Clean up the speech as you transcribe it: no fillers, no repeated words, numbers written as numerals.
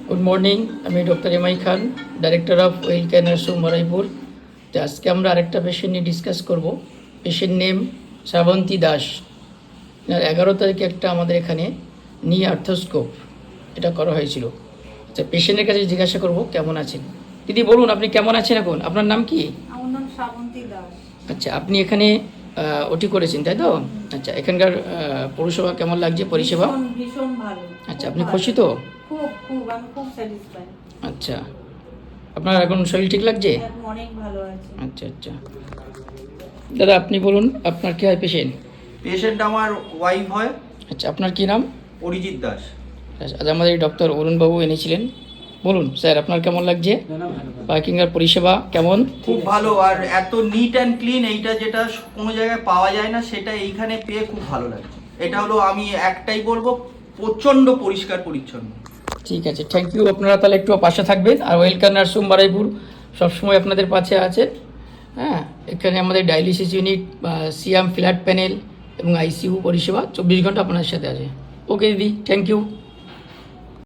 Good morning, আমি doctor M I Khan, director of Well Care Nursing Moraipur. তো আজকে আমরা আরেকটা পেশেন্ট নিয়ে ডিসকাস করব। Patient name Srabanti Das. 11 তারিখে একটা আমাদের এখানে নি আর্থোস্কোপ এটা করা হয়েছিল। আচ্ছা, পেশেন্টের কাছে জিজ্ঞাসা করব কেমন আছেন। দিদি বলুন, আপনি কেমন আছেন এখন? আপনার নাম কি? আমার নাম শ্রাবন্তী দাস। আচ্ছা, আপনি এখানে ওটি করেছেন তাই তো? আচ্ছা, এখানকার পৌরসভা কেমন লাগছে পরিষেবা? ভীষণ ভালো। আচ্ছা, আপনি খুশি তো? খুব খুব আমি খুব স্যাটিসফাইড। আচ্ছা, আপনার এখন শরীর ঠিক লাগছে? এখন অনেক ভালো আছে। আচ্ছা আচ্ছা, দাদা আপনি বলুন, আপনার কি হয় পেশেন্ট? পেশেন্ট আমার ওয়াইফ হয়, আচ্ছা, আপনার কি নাম? অরিজিৎ দাস। আচ্ছা, আজ আমাদের ডক্টর অরুণবাবু এনেছিলেন। বলুন স্যার, আপনার কেমন লাগছে? পার্কিংয়ের পরিষেবা কেমন? খুব ভালো, আর এত নিট অ্যান্ড ক্লিন, এইটা যেটা কোনো জায়গায় পাওয়া যায় না সেটা এইখানে পেয়ে খুব ভালো লাগছে। এটা হলো, আমি একটাই বলবো, প্রচণ্ড পরিষ্কার পরিচ্ছন্ন। ঠিক আছে, থ্যাংক ইউ। আপনারা তাহলে একটু পাশে থাকবেন। আর ওয়েলকাম নার্সিং বারাইপুর সবসময় আপনাদের পাশে আছে। হ্যাঁ, এখানে আমাদের ডায়ালিসিস ইউনিট, সিয়াম ফ্ল্যাট প্যানেল এবং আইসিইউ পরিষেবা 24 ঘন্টা আপনার সাথে আছে। ওকে দিদি, থ্যাংক ইউ।